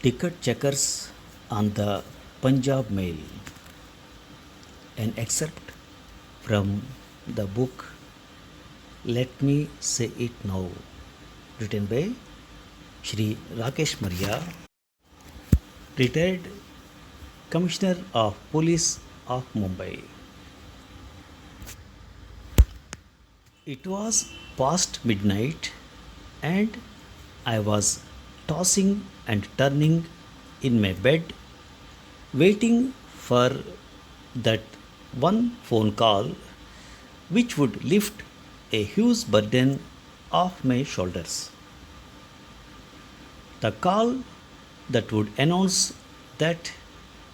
Ticket checkers on the Punjab Mail. An excerpt from the book Let Me Say It Now, written by Shri Rakesh Maria, retired Commissioner of Police of Mumbai. It was past midnight and I was tossing and turning in my bed, waiting for that one phone call which would lift a huge burden off my shoulders. The call that would announce that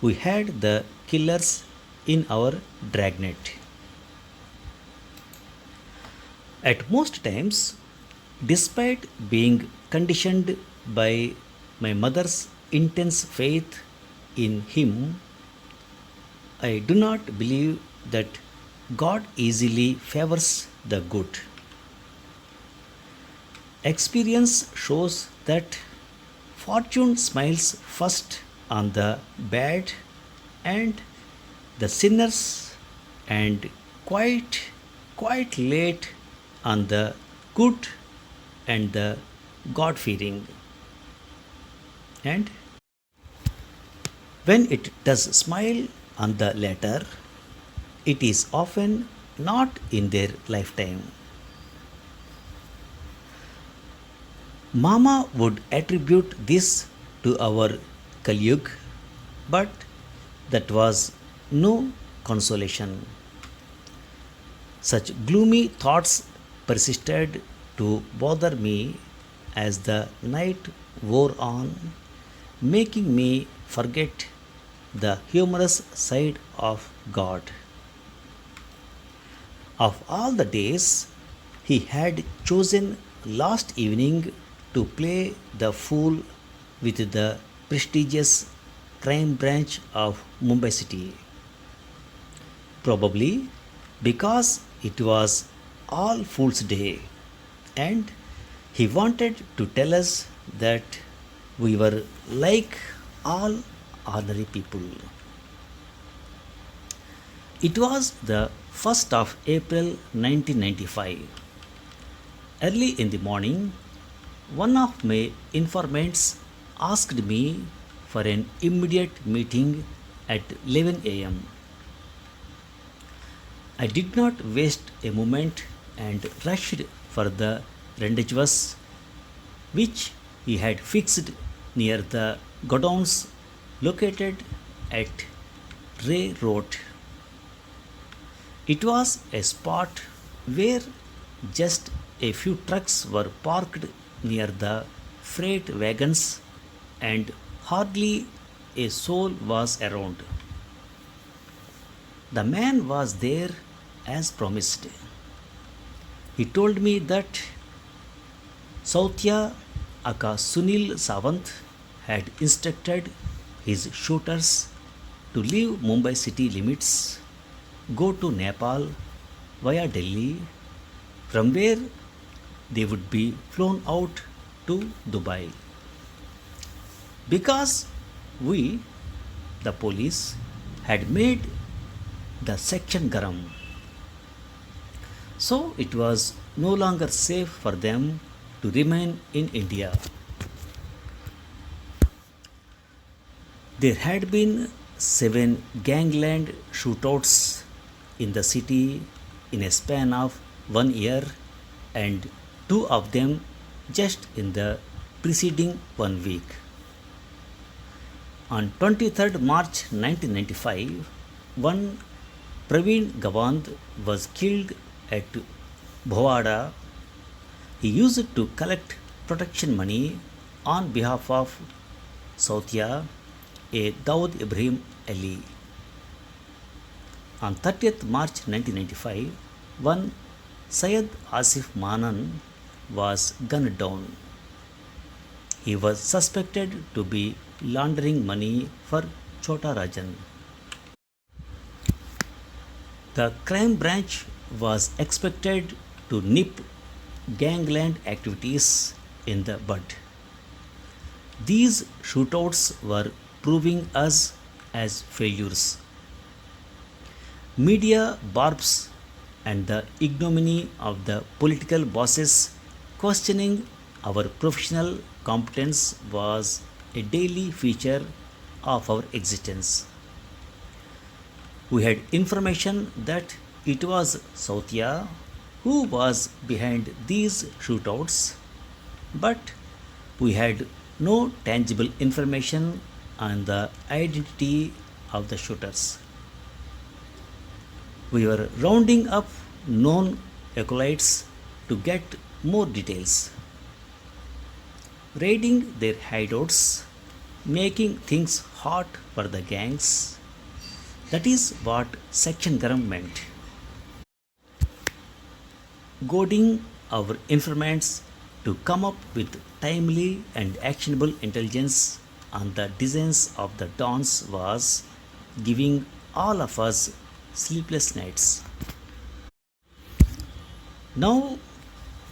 we had the killers in our dragnet. At most times, despite being conditioned by my mother's intense faith in Him, I do not believe that God easily favors the good. Experience shows that fortune smiles first on the bad and the sinners, and quite late on the good and the God fearing. And when it does smile on the latter, it is often not in their lifetime. Mama would attribute this to our Kalyug, but that was no consolation. Such gloomy thoughts persisted to bother me as the night wore on, making me forget the humorous side of God. Of all the days, he had chosen last evening to play the fool with the prestigious crime branch of Mumbai City. Probably because it was All Fool's Day and he wanted to tell us that we were like all ordinary people. It was the 1st of April 1995. Early in the morning, one of my informants asked me for an immediate meeting at 11 am. I did not waste a moment and rushed for the rendezvous which he had fixed near the godowns located at Ray Road. It was a spot where just a few trucks were parked near the freight wagons and hardly a soul was around. The man was there as promised. He told me that Sautya Aka Sunil Sawant had instructed his shooters to leave Mumbai city limits, go to Nepal via Delhi, from where they would be flown out to Dubai. Because we, the police, had made the section garam, so it was no longer safe for them to remain in India. There had been 7 gangland shootouts in the city in a span of 1 year, and 2 of them just in the preceding 1 week. On 23rd March 1995, one Praveen Gawand was killed at Bhovada. He used to collect protection money on behalf of Sautya, a Daud Ibrahim Ali. On 30th March 1995, one Syed Asif Manan was gunned down. He was suspected to be laundering money for Chota Rajan. The crime branch was expected to nip gangland activities in the bud. These shootouts were proving us as failures. Media barbs and the ignominy of the political bosses questioning our professional competence was a daily feature of our existence. We had information that it was Sautia who was behind these shootouts, but we had no tangible information on the identity of the shooters. We were rounding up known acolytes to get more details, raiding their hideouts, making things hot for the gangs. That is what Section Garam meant. Goading our informants to come up with timely and actionable intelligence on the designs of the dons was giving all of us sleepless nights. Now,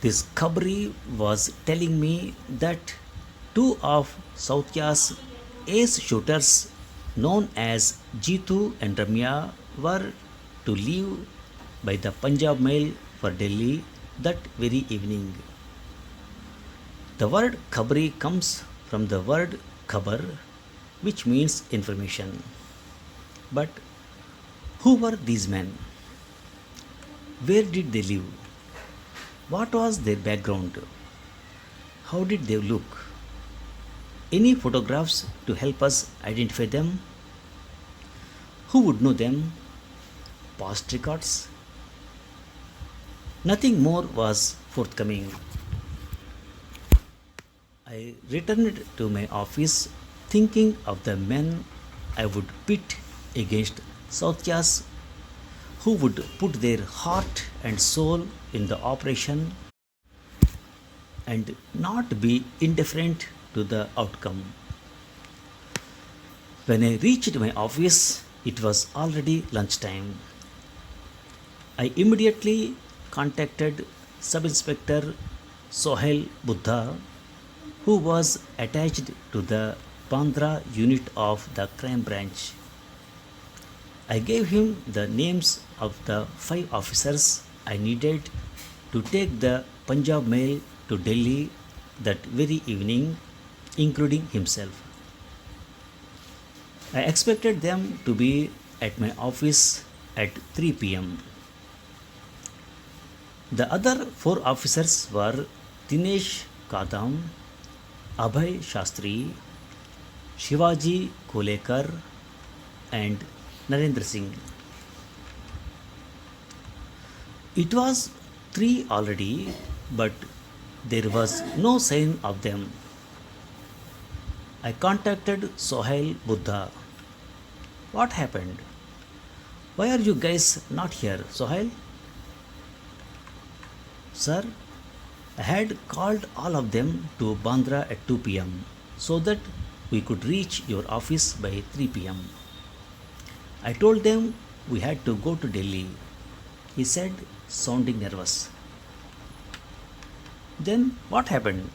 this Khabri was telling me that two of Southya's ace shooters, known as Jeetu and Ramya, were to leave by the Punjab mail for Delhi that very evening. The word Khabri comes from the word Khabar, which means information. But who were these men? Where did they live? What was their background? How did they look? Any photographs to help us identify them? Who would know them? Past records? Nothing more was forthcoming. I returned to my office thinking of the men I would pit against Southya's who would put their heart and soul in the operation and not be indifferent to the outcome. When I reached my office, it was already lunchtime. I immediately contacted Sub Inspector Sohail Buddha, who was attached to the Bandra unit of the crime branch. I gave him the names of the 5 officers I needed to take the Punjab mail to Delhi that very evening, including himself. I expected them to be at my office at 3 p.m. The other 4 officers were Dinesh Kadam, Abhay Shastri, Shivaji Kolekar, and Narendra Singh. It was 3 already, but there was no sign of them. I contacted Sohail Buddha. What happened? Why are you guys not here, Sohail? Sir, I had called all of them to Bandra at 2 p.m. so that we could reach your office by 3 p.m. I told them we had to go to Delhi, he said, sounding nervous. Then what happened?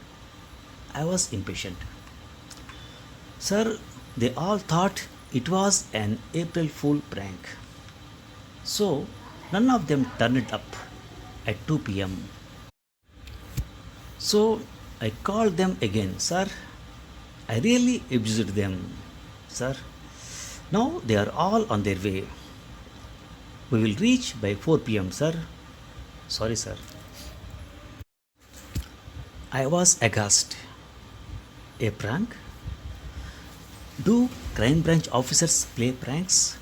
I was impatient. Sir, they all thought it was an April Fool prank. So none of them turned up at 2 p.m. So I called them again. Sir, I really abused them. Sir, now they are all on their way. We will reach by 4 p.m., sir. Sorry, sir. I was aghast. A prank? Do crime branch officers play pranks?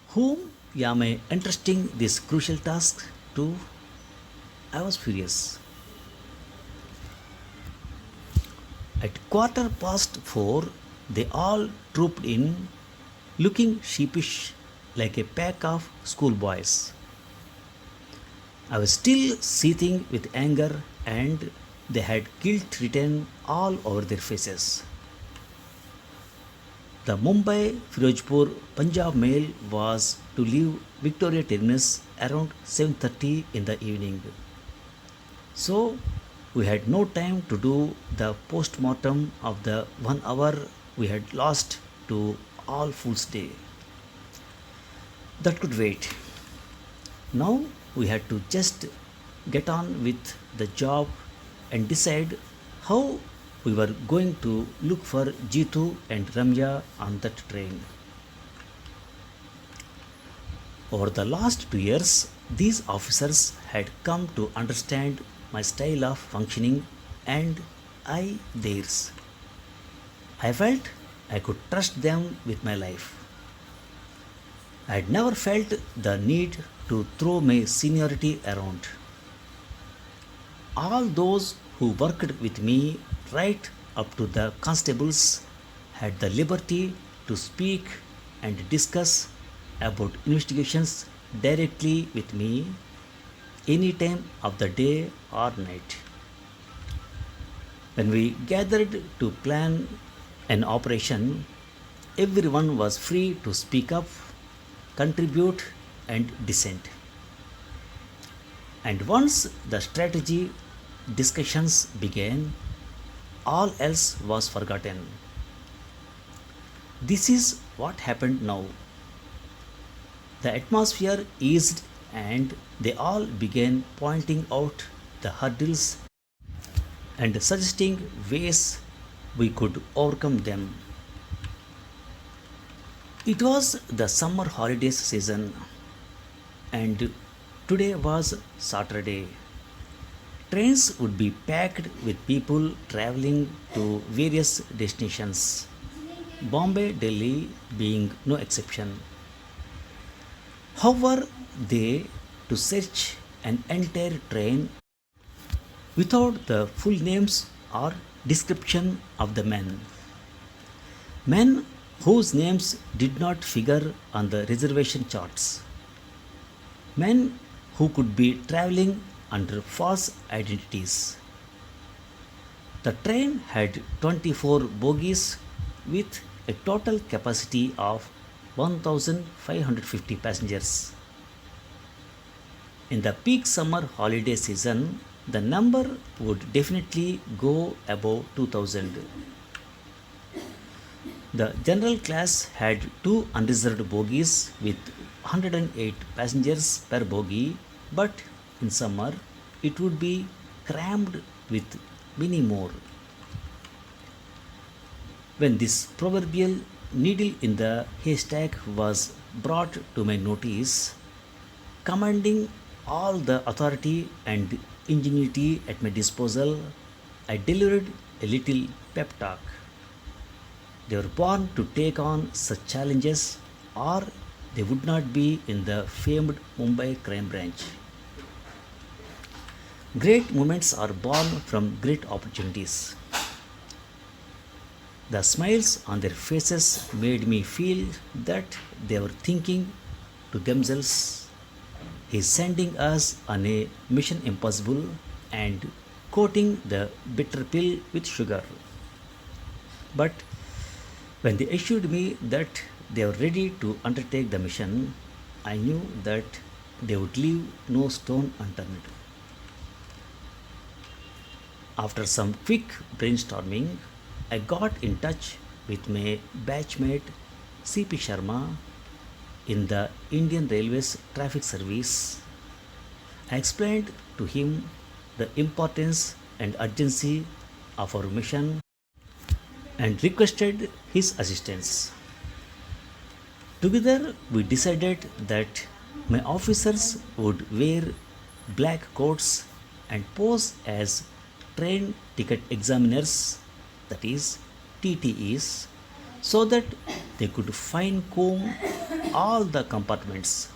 Whom am I entrusting this crucial task to? I was furious. At 4:15, they all trooped in, looking sheepish like a pack of schoolboys. I was still seething with anger, and they had guilt written all over their faces. The Mumbai Firozpur Punjab mail was to leave Victoria Terminus around 7:30 in the evening. So We had no time to do the post mortem of the 1 hour we had lost to All Fool's Day. That could wait. Now we had to just get on with the job and decide how we were going to look for Jitu and Ramya on that train. Over the last 2 years, these officers had come to understand my style of functioning and I theirs. I felt I could trust them with my life. I had never felt the need to throw my seniority around. All those who worked with me, right up to the constables, had the liberty to speak and discuss about investigations directly with me any time of the day or night. When we gathered to plan an operation, everyone was free to speak up, contribute, and dissent. And once the strategy discussions began, all else was forgotten. This is what happened now. The atmosphere eased and they all began pointing out the hurdles and suggesting ways we could overcome them. It was the summer holidays season and today was Saturday. Trains would be packed with people traveling to various destinations, Bombay, Delhi being no exception. How were they to search an entire train without the full names or description of the men? Men whose names did not figure on the reservation charts. Men who could be traveling under false identities. The train had 24 bogies with a total capacity of 1550 passengers. In the peak summer holiday season, the number would definitely go above 2000. The general class had two unreserved bogies with 108 passengers per bogie, but in summer it would be crammed with many more. When this proverbial needle in the haystack was brought to my notice, commanding all the authority and ingenuity at my disposal, I delivered a little pep talk. They were born to take on such challenges, or they would not be in the famed Mumbai crime branch. Great moments are born from great opportunities. The smiles on their faces made me feel that they were thinking to themselves, he's sending us on a mission impossible and coating the bitter pill with sugar. But when they assured me that they were ready to undertake the mission, I knew that they would leave no stone unturned. After some quick brainstorming, I got in touch with my batchmate C.P. Sharma in the Indian Railways Traffic Service. I explained to him the importance and urgency of our mission and requested his assistance. Together, we decided that my officers would wear black coats and pose as train ticket examiners, that is, TTEs, so that they could fine comb all the compartments.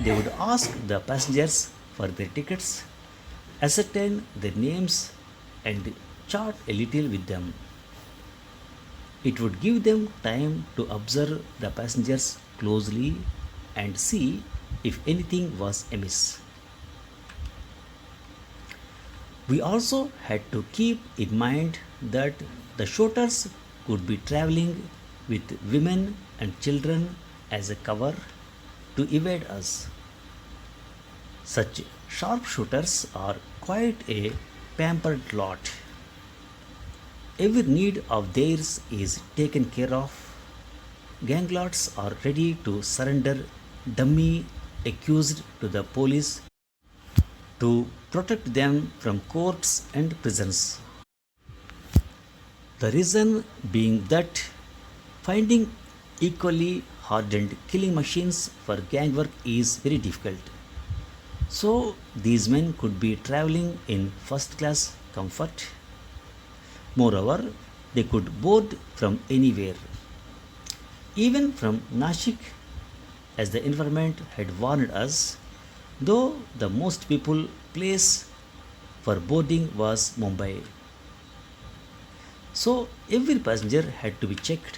They would ask the passengers for their tickets, ascertain their names, and chat a little with them. It would give them time to observe the passengers closely and see if anything was amiss. We also had to keep in mind that the shooters could be traveling with women and children as a cover to evade us. Such sharpshooters are quite a pampered lot. Every need of theirs is taken care of. Ganglords are ready to surrender dummy accused to the police to protect them from courts and prisons. The reason being that finding equally hardened killing machines for gang work is very difficult. So these men could be traveling in first class comfort. Moreover, they could board from anywhere, even from Nashik, as the informant had warned us, though the most people place for boarding was Mumbai. So every passenger had to be checked,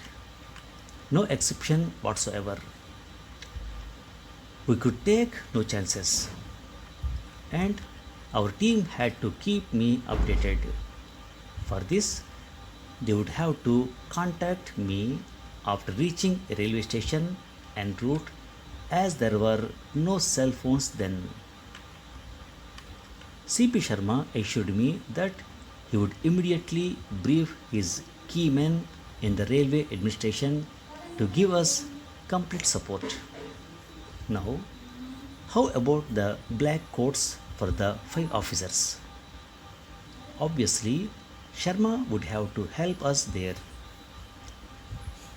no exception whatsoever. We could take no chances, and our team had to keep me updated. For this, they would have to contact me after reaching a railway station en route, as there were no cell phones then. CP Sharma assured me that he would immediately brief his key men in the railway administration to give us complete support. Now, how about the black coats for the five officers? Obviously, Sharma would have to help us there.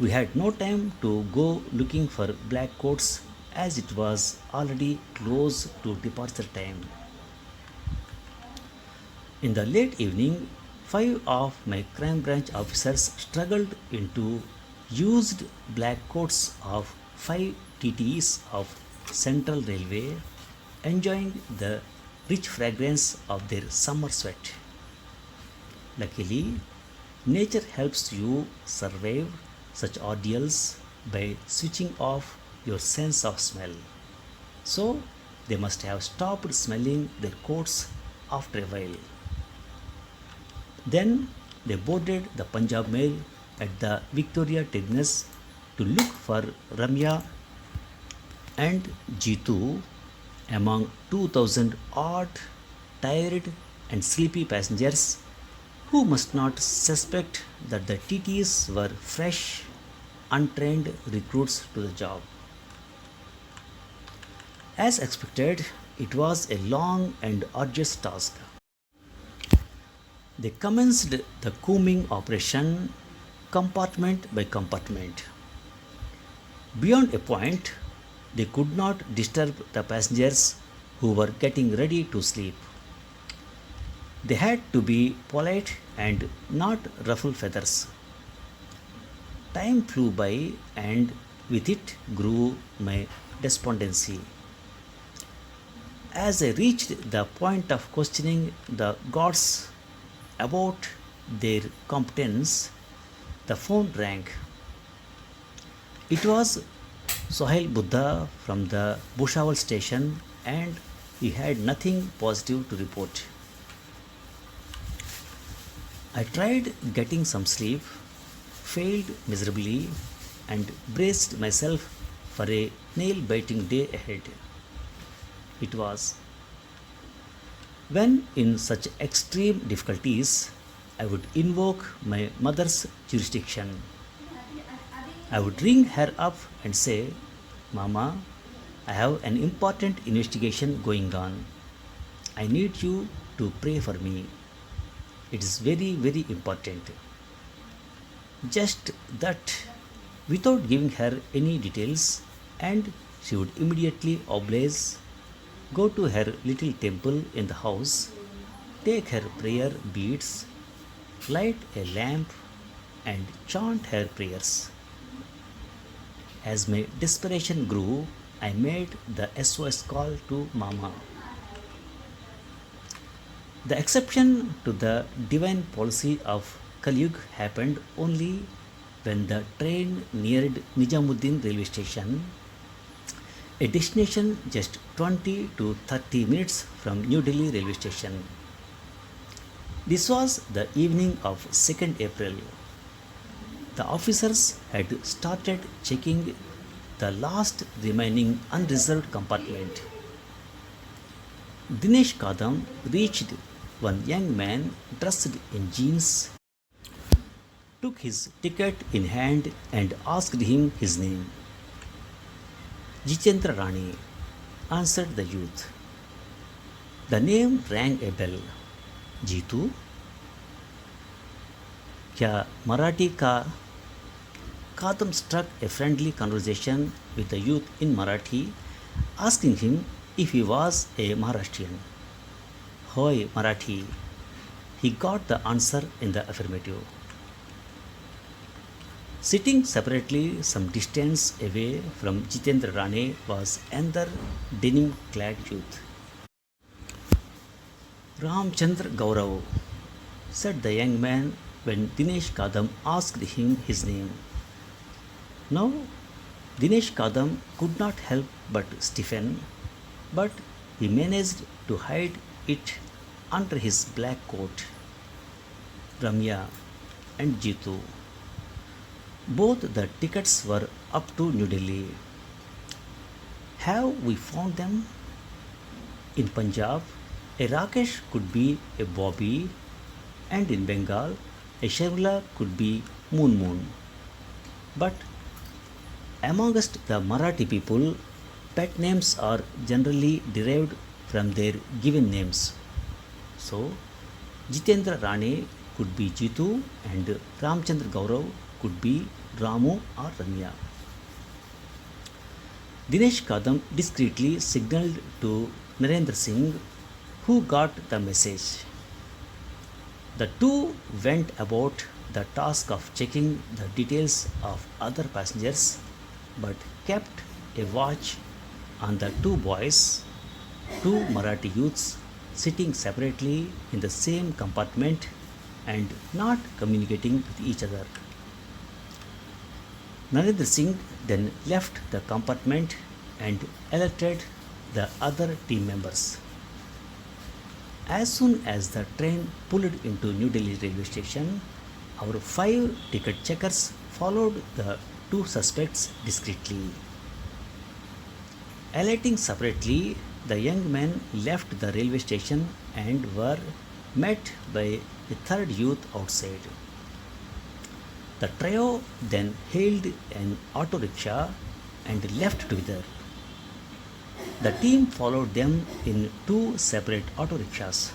We had no time to go looking for black coats as it was already close to departure time. In the late evening, five of my crime branch officers struggled into used black coats of five TTEs of Central Railway, enjoying the rich fragrance of their summer sweat. Luckily, nature helps you survive such ordeals by switching off your sense of smell. So, they must have stopped smelling their coats after a while. Then they boarded the Punjab mail at the Victoria terminus to look for Ramya and Jitu among 2000 odd, tired, and sleepy passengers who must not suspect that the TTs were fresh, untrained recruits to the job. As expected, it was a long and arduous task. They commenced the combing operation compartment by compartment. Beyond a point, they could not disturb the passengers who were getting ready to sleep. They had to be polite and not ruffle feathers. Time flew by, and with it grew my despondency. As I reached the point of questioning the gods about their competence, the phone rang. It was Sohail Buddha from the Bushawal station, and he had nothing positive to report. I tried getting some sleep, failed miserably, and braced myself for a nail biting day ahead. It was when, in such extreme difficulties, I would invoke my mother's jurisdiction. I would ring her up and say, Mama, I have an important investigation going on. I need you to pray for me. It is very, very important. Just that, without giving her any details, and she would immediately oblige, go to her little temple in the house, take her prayer beads, light a lamp, and chant her prayers. As my desperation grew, I made the SOS call to Mama. The exception to the divine policy of Kalyug happened only when the train neared Nijamuddin railway station, a destination just 20 to 30 minutes from New Delhi railway station. This was the evening of 2nd April. The officers had started checking the last remaining unreserved compartment. Dinesh Kadam reached one young man dressed in jeans, took his ticket in hand and asked him his name. Jitendra Rani, answered the youth. The name rang a bell. Jitu, क्या मराठी का Kadam struck a friendly conversation with the youth in Marathi, asking him if he was a Maharashtrian. Hoy, Marathi. He got the answer in the affirmative. Sitting separately some distance away from Jitendra Rane was another denim clad youth. Ramchandra Gaurav, said the young man when Dinesh Kadam asked him his name. Now, Dinesh Kadam could not help but stiffen, but he managed to hide it under his black coat. Ramya and Jitu. Both the tickets were up to New Delhi. Have we found them? In Punjab, a Rakesh could be a Bobby, and in Bengal, a Sharmila could be Moon Moon. But amongst the Marathi people, pet names are generally derived from their given names. So, Jitendra Rane could be Jitu and Ramchandra Gaurav could be Ramu or Ramya. Dinesh Kadam discreetly signaled to Narendra Singh, who got the message. The two went about the task of checking the details of other passengers but kept a watch on the two boys, two Marathi youths sitting separately in the same compartment and not communicating with each other. Narendra Singh then left the compartment and alerted the other team members. As soon as the train pulled into New Delhi railway station, our 5 ticket checkers followed the two suspects discreetly. Alighting separately, the young men left the railway station and were met by a third youth outside. The trio then hailed an auto rickshaw and left together. The team followed them in 2 separate auto rickshaws.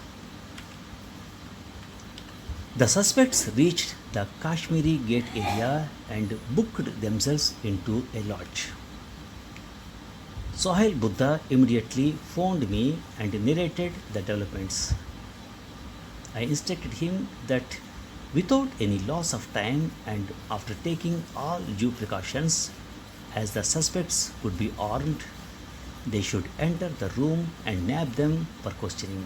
The suspects reached the Kashmiri Gate area and booked themselves into a lodge. Sohail Buddha immediately phoned me and narrated the developments. I instructed him that without any loss of time and after taking all due precautions, as the suspects could be armed, they should enter the room and nab them for questioning.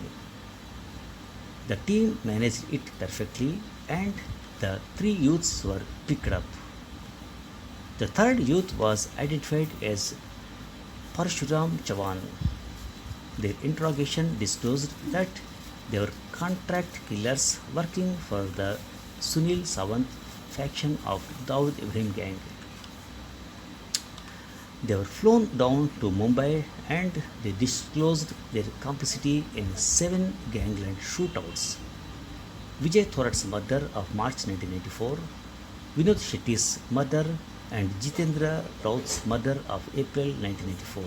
The team managed it perfectly and the 3 youths were picked up. The third youth was identified as Parshuram Chavan. Their interrogation disclosed that they were contract killers working for the Sunil Sawant faction of Dawood Ibrahim gang. They were flown down to Mumbai and they disclosed their complicity in 7 gangland shootouts. Vijay Thorat's murder of March 1994, Vinod Shetty's murder and Jitendra Raut's murder of April 1994.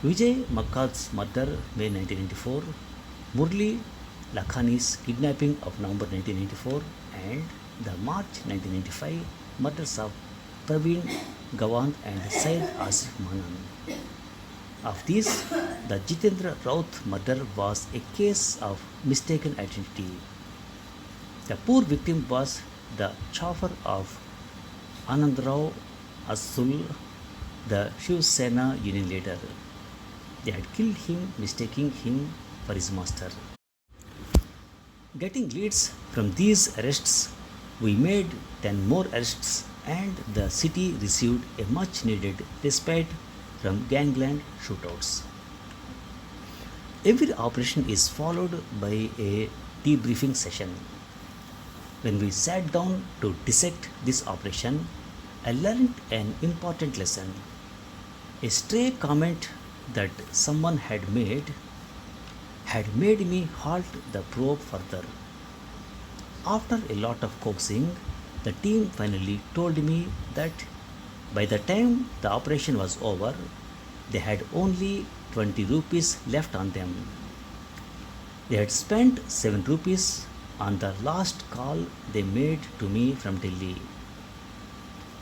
Vijay Makkad's murder May 1994, Murli Lakhani's kidnapping of November 1994 and the March 1995 murders of Praveen Gawand and Syed Asif Manan. Of these, the Jitendra Raut murder was a case of mistaken identity. The poor victim was the chauffeur of Anandrao Asul, the Shiv Sena union leader. They had killed him, mistaking him for his master. Getting leads from these arrests, we made 10 more arrests and the city received a much needed respite from gangland shootouts. Every operation is followed by a debriefing session. When we sat down to dissect this operation, I learned an important lesson. A stray comment that someone had made had made me halt the probe further. After a lot of coaxing, the team finally told me that by the time the operation was over, they had only 20 rupees left on them. They had spent 7 rupees on the last call they made to me from Delhi.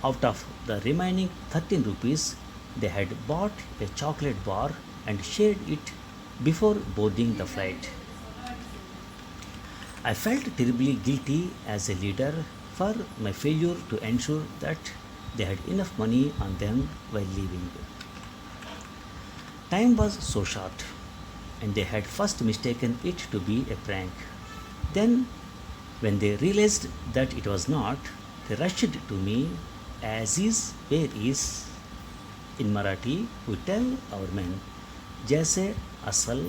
Out of the remaining 13 rupees, they had bought a chocolate bar and shared it before boarding the flight. I felt terribly guilty as a leader for my failure to ensure that they had enough money on them while leaving. Time was so short, and they had first mistaken it to be a prank. Then, when they realized that it was not, they rushed to me as is, where is. In Marathi, we tell our men, जैसे असल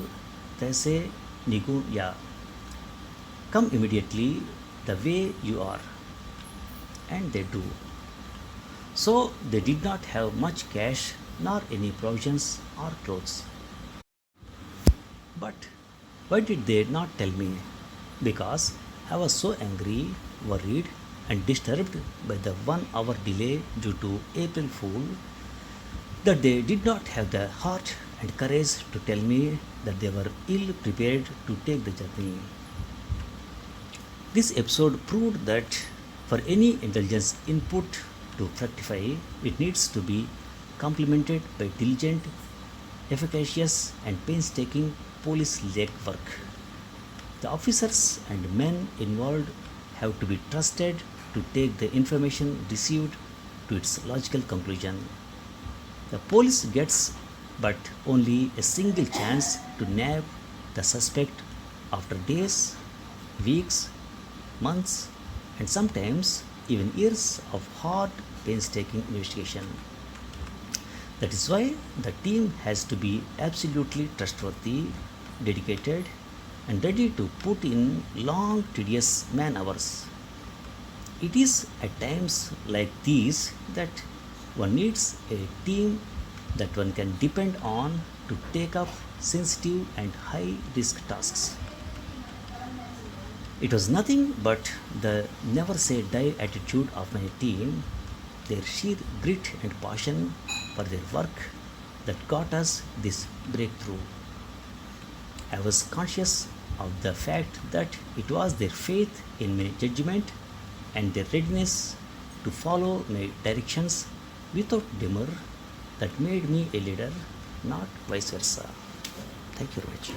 तैसे निगुण या. Come immediately the way you are. And they do. So they did not have much cash nor any provisions or clothes. But why did they not tell me? Because I was so angry, worried, and disturbed by the 1 hour delay due to April Fool that they did not have the heart and courage to tell me that they were ill prepared to take the journey. This episode proved that for any intelligence input to fructify, it needs to be complemented by diligent, efficacious, and painstaking police legwork. The officers and men involved have to be trusted to take the information received to its logical conclusion. The police gets but only a single chance to nab the suspect after days, weeks, months, and sometimes even years of hard, painstaking investigation. That is why the team has to be absolutely trustworthy, dedicated, and ready to put in long, tedious man hours. It is at times like these that one needs a team that one can depend on to take up sensitive and high risk tasks. It was nothing but the never say die attitude of my team, their sheer grit and passion for their work that got us this breakthrough. I was conscious of the fact that it was their faith in my judgment and their readiness to follow my directions without demur that made me a leader, not vice versa. Thank you very much.